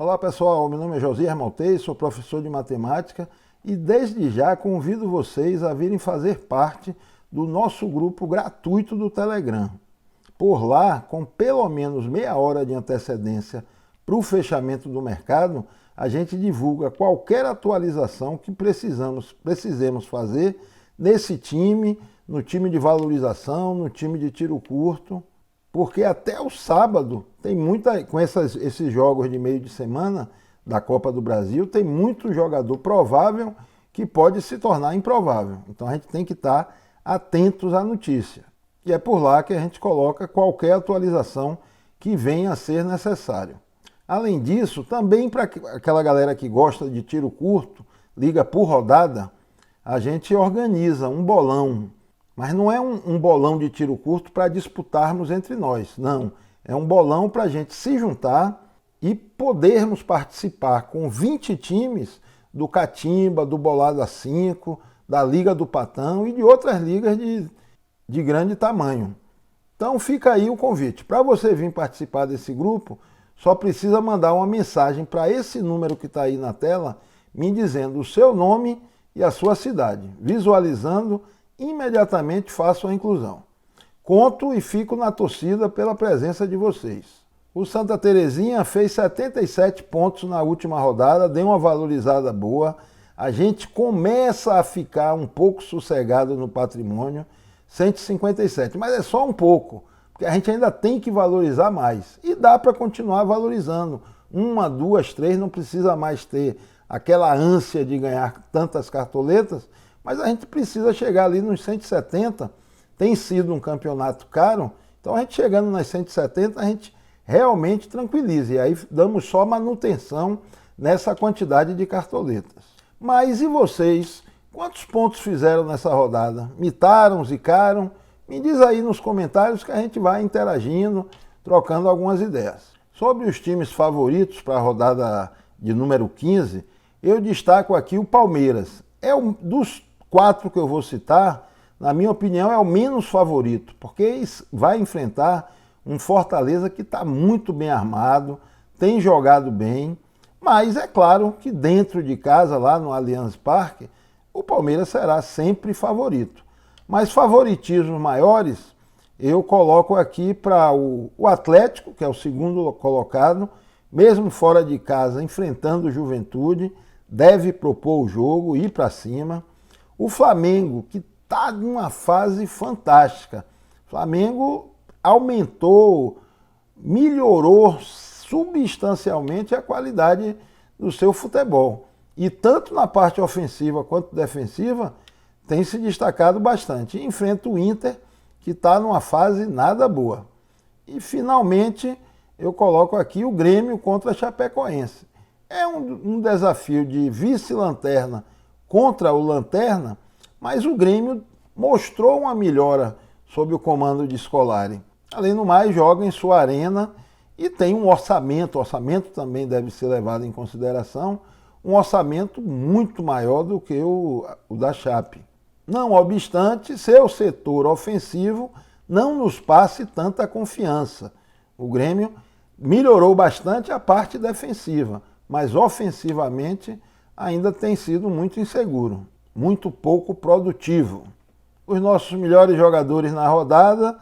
Olá pessoal, meu nome é Josias Maltês, sou professor de matemática e desde já convido vocês a virem fazer parte do nosso grupo gratuito do Telegram. Por lá, com pelo menos meia hora de antecedência para o fechamento do mercado, a gente divulga qualquer atualização que precisemos fazer nesse time, no time de valorização, no time de tiro curto, porque até o sábado tem com esses jogos de meio de semana da Copa do Brasil, tem muito jogador provável que pode se tornar improvável. Então a gente tem que estar atentos à notícia. E é por lá que a gente coloca qualquer atualização que venha a ser necessário. Além disso, também para aquela galera que gosta de tiro curto, liga por rodada, a gente organiza um bolão. Mas não é um bolão de tiro curto para disputarmos entre nós, não. É um bolão para a gente se juntar e podermos participar com 20 times do Catimba, do Bolada 5, da Liga do Patão e de outras ligas de grande tamanho. Então fica aí o convite. Para você vir participar desse grupo, só precisa mandar uma mensagem para esse número que está aí na tela, me dizendo o seu nome e a sua cidade. Visualizando, imediatamente faço a inclusão. Conto e fico na torcida pela presença de vocês. O Santa Terezinha fez 77 pontos na última rodada, deu uma valorizada boa. A gente começa a ficar um pouco sossegado no patrimônio, 157, mas é só um pouco, porque a gente ainda tem que valorizar mais. E dá para continuar valorizando. 1, 2, 3, não precisa mais ter aquela ânsia de ganhar tantas cartoletas, mas a gente precisa chegar ali nos 170, tem sido um campeonato caro, então a gente chegando nas 170, a gente realmente tranquiliza, e aí damos só manutenção nessa quantidade de cartoletas. Mas e vocês? Quantos pontos fizeram nessa rodada? Mitaram, zicaram? Me diz aí nos comentários que a gente vai interagindo, trocando algumas ideias. Sobre os times favoritos para a rodada de número 15, eu destaco aqui o Palmeiras. Dos 4 que eu vou citar, na minha opinião, é o menos favorito, porque vai enfrentar um Fortaleza que está muito bem armado, tem jogado bem, mas é claro que dentro de casa, lá no Allianz Parque, o Palmeiras será sempre favorito. Mas favoritismos maiores, eu coloco aqui para o Atlético, que é o segundo colocado, mesmo fora de casa, enfrentando o Juventude, deve propor o jogo, ir para cima. O Flamengo, que está numa fase fantástica. O Flamengo aumentou, melhorou substancialmente a qualidade do seu futebol. E tanto na parte ofensiva quanto defensiva, tem se destacado bastante. E enfrenta o Inter, que está numa fase nada boa. E finalmente, eu coloco aqui o Grêmio contra a Chapecoense. É um desafio de vice-lanterna contra o Lanterna, mas o Grêmio mostrou uma melhora sob o comando de Scolari. Além do mais, joga em sua arena e tem um orçamento, o orçamento também deve ser levado em consideração, um orçamento muito maior do que o da Chape. Não obstante, seu setor ofensivo não nos passe tanta confiança. O Grêmio melhorou bastante a parte defensiva, mas ofensivamente ainda tem sido muito inseguro, muito pouco produtivo. Os nossos melhores jogadores na rodada,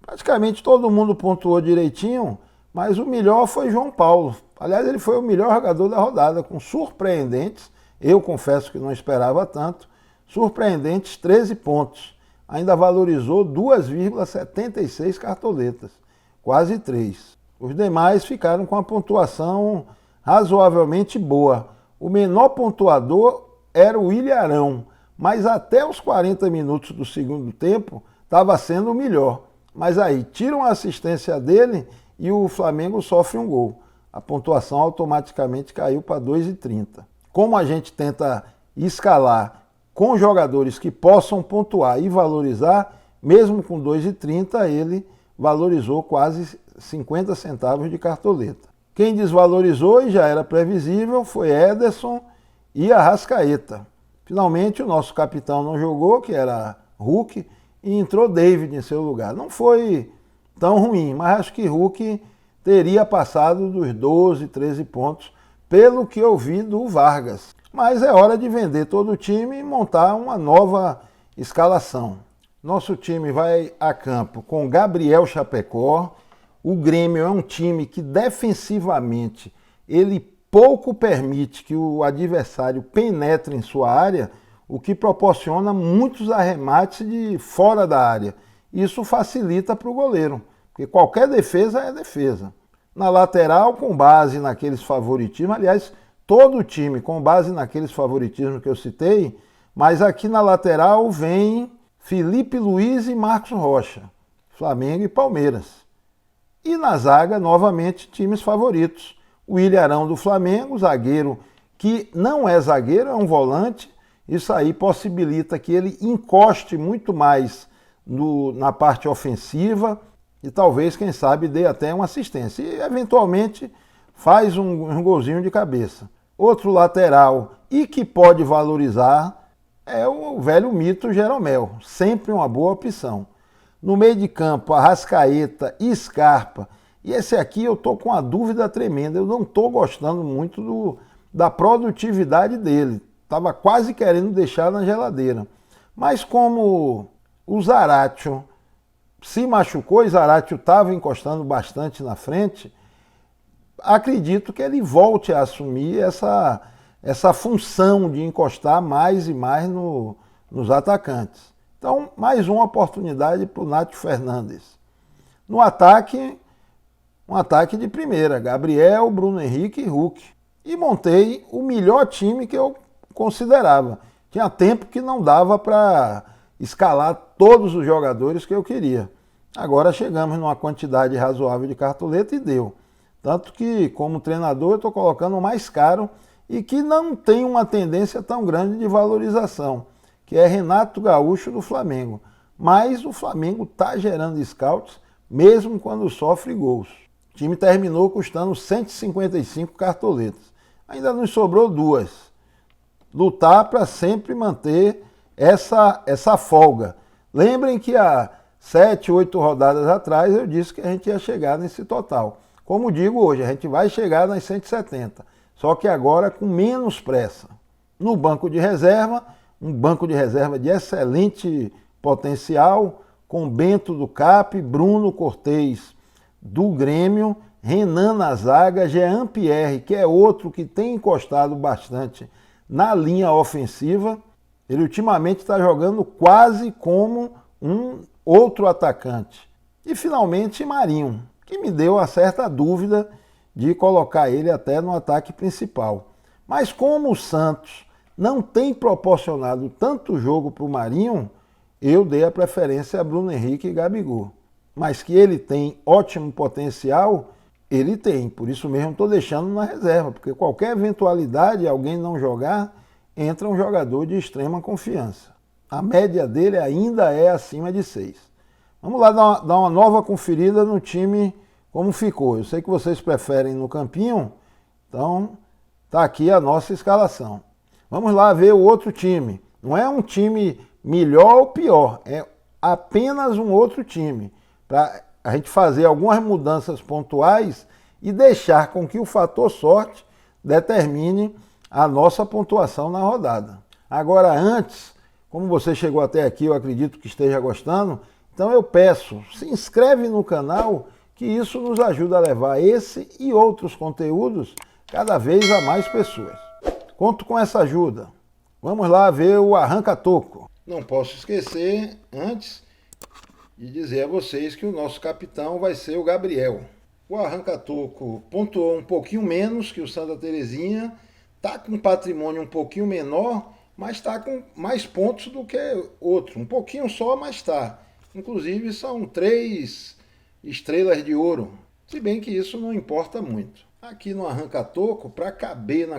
praticamente todo mundo pontuou direitinho, mas o melhor foi João Paulo. Aliás, ele foi o melhor jogador da rodada, com surpreendentes, eu confesso que não esperava tanto, surpreendentes 13 pontos. Ainda valorizou 2,76 cartoletas, quase 3. Os demais ficaram com a pontuação razoavelmente boa. O menor pontuador era o Ilharão, mas até os 40 minutos do segundo tempo estava sendo o melhor. Mas aí tiram a assistência dele e o Flamengo sofre um gol. A pontuação automaticamente caiu para 2,30. Como a gente tenta escalar com jogadores que possam pontuar e valorizar, mesmo com 2,30, ele valorizou quase 50 centavos de cartoleta. Quem desvalorizou, e já era previsível, foi Ederson e Arrascaeta. Finalmente, o nosso capitão não jogou, que era Hulk, e entrou David em seu lugar. Não foi tão ruim, mas acho que Hulk teria passado dos 12, 13 pontos pelo que eu vi do Vargas. Mas é hora de vender todo o time e montar uma nova escalação. Nosso time vai a campo com Gabriel Chapecó. O Grêmio é um time que defensivamente ele pouco permite que o adversário penetre em sua área, o que proporciona muitos arremates de fora da área. Isso facilita para o goleiro, porque qualquer defesa é defesa. Na lateral, com base naqueles favoritismos, aliás, todo o time com base naqueles favoritismos que eu citei, mas aqui na lateral vem Felipe Luiz e Marcos Rocha, Flamengo e Palmeiras. E na zaga, novamente, times favoritos. O Ilharão do Flamengo, zagueiro que não é zagueiro, é um volante. Isso aí possibilita que ele encoste muito mais na parte ofensiva e talvez, quem sabe, dê até uma assistência. E, eventualmente, faz um golzinho de cabeça. Outro lateral e que pode valorizar é o velho mito Jeromel, sempre uma boa opção. No meio de campo, Arrascaeta e Scarpa. E esse aqui eu estou com uma dúvida tremenda, eu não estou gostando muito da produtividade dele. Estava quase querendo deixar na geladeira. Mas como o Zaratio se machucou, e Zaratio estava encostando bastante na frente, acredito que ele volte a assumir essa função de encostar mais e mais nos atacantes. Então, mais uma oportunidade para o Nátio Fernandes. No ataque, um ataque de primeira, Gabriel, Bruno Henrique e Hulk. E montei o melhor time que eu considerava. Tinha tempo que não dava para escalar todos os jogadores que eu queria. Agora chegamos numa quantidade razoável de cartoleta e deu. Tanto que, como treinador, eu estou colocando o mais caro e que não tem uma tendência tão grande de valorização, que é Renato Gaúcho do Flamengo. Mas o Flamengo está gerando scouts, mesmo quando sofre gols. O time terminou custando 155 cartoletas. Ainda nos sobrou 2. Lutar para sempre manter essa folga. Lembrem que há 7, 8 rodadas atrás eu disse que a gente ia chegar nesse total. Como digo hoje, a gente vai chegar nas 170, só que agora com menos pressa. No banco de reserva, um banco de reserva de excelente potencial, com Bento do CAP, Bruno Cortez do Grêmio, Renan na zaga, Jean Pierre, que é outro que tem encostado bastante na linha ofensiva. Ele ultimamente está jogando quase como um outro atacante. E finalmente Marinho, que me deu uma certa dúvida de colocar ele até no ataque principal. Mas como o Santos não tem proporcionado tanto jogo para o Marinho, eu dei a preferência a Bruno Henrique e Gabigol. Mas que ele tem ótimo potencial, ele tem. Por isso mesmo estou deixando na reserva, porque qualquer eventualidade, alguém não jogar, entra um jogador de extrema confiança. A média dele ainda é acima de 6. Vamos lá dar uma nova conferida no time, como ficou. Eu sei que vocês preferem no campinho, então está aqui a nossa escalação. Vamos lá ver o outro time. Não é um time melhor ou pior, é apenas um outro time. Para a gente fazer algumas mudanças pontuais e deixar com que o fator sorte determine a nossa pontuação na rodada. Agora, antes, como você chegou até aqui, eu acredito que esteja gostando, então eu peço, se inscreve no canal, que isso nos ajuda a levar esse e outros conteúdos cada vez a mais pessoas. Conto com essa ajuda. Vamos lá ver o arranca-toco. Não posso esquecer, antes, de dizer a vocês que o nosso capitão vai ser o Gabriel. O arranca-toco pontuou um pouquinho menos que o Santa Terezinha, está com um patrimônio um pouquinho menor, mas está com mais pontos do que outro. Um pouquinho só, mas está. Inclusive são 3 estrelas de ouro, se bem que isso não importa muito. Aqui no arranca-toco, para caber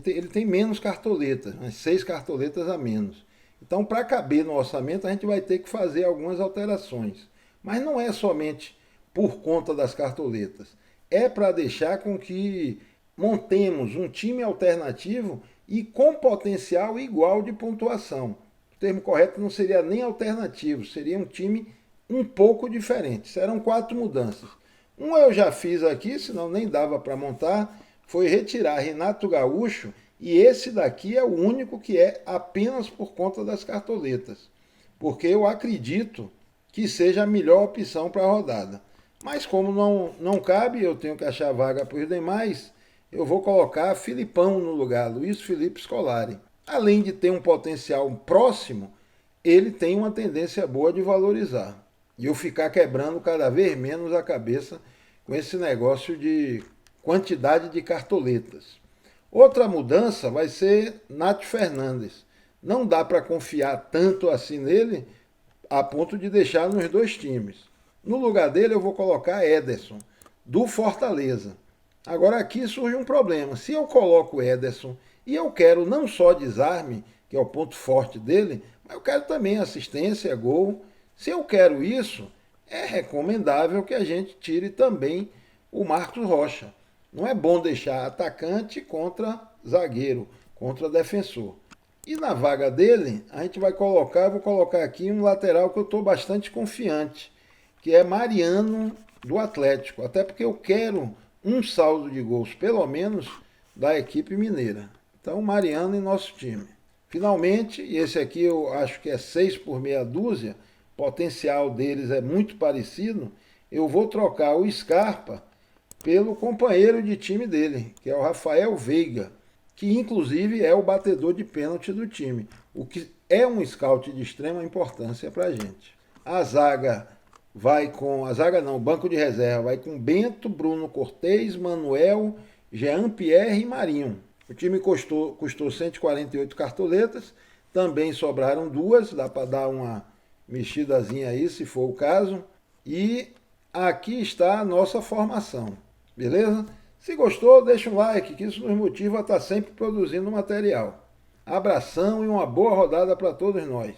ele tem menos cartoletas, 6 cartoletas a menos. Então, para caber no orçamento, a gente vai ter que fazer algumas alterações. Mas não é somente por conta das cartoletas. É para deixar com que montemos um time alternativo e com potencial igual de pontuação. O termo correto não seria nem alternativo, seria um time um pouco diferente. Serão 4 mudanças. Uma eu já fiz aqui, senão nem dava para montar. foi retirar Renato Gaúcho, e esse daqui é o único que é apenas por conta das cartoletas, porque eu acredito que seja a melhor opção para a rodada. Mas como não cabe, eu tenho que achar vaga para os demais, eu vou colocar Filipão no lugar, Luiz Felipe Scolari. Além de ter um potencial próximo, ele tem uma tendência boa de valorizar. E eu ficar quebrando cada vez menos a cabeça com esse negócio de quantidade de cartoletas. Outra mudança vai ser Nath Fernandes. Não dá para confiar tanto assim nele a ponto de deixar nos dois times. No lugar dele eu vou colocar Ederson, do Fortaleza. Agora aqui surge um problema. Se eu coloco Ederson e eu quero não só desarme, que é o ponto forte dele, mas eu quero também assistência, gol. Se eu quero isso, é recomendável que a gente tire também o Marcos Rocha. Não é bom deixar atacante contra zagueiro, contra defensor. E na vaga dele, a gente vai colocar, eu vou colocar aqui um lateral que eu estou bastante confiante, que é Mariano do Atlético. Até porque eu quero um saldo de gols, pelo menos, da equipe mineira. Então, Mariano em nosso time. Finalmente, e esse aqui eu acho que é 6 por meia dúzia, o potencial deles é muito parecido, eu vou trocar o Scarpa pelo companheiro de time dele, que é o Rafael Veiga, que inclusive é o batedor de pênalti do time, o que é um scout de extrema importância para a gente. A zaga vai com, o banco de reserva vai com Bento, Bruno Cortez, Manuel, Jean-Pierre e Marinho. O time custou 148 cartoletas, também sobraram duas, dá para dar uma mexidazinha aí, se for o caso. E aqui está a nossa formação, beleza? Se gostou, deixa um like, que isso nos motiva a estar sempre produzindo material. Abração e uma boa rodada para todos nós.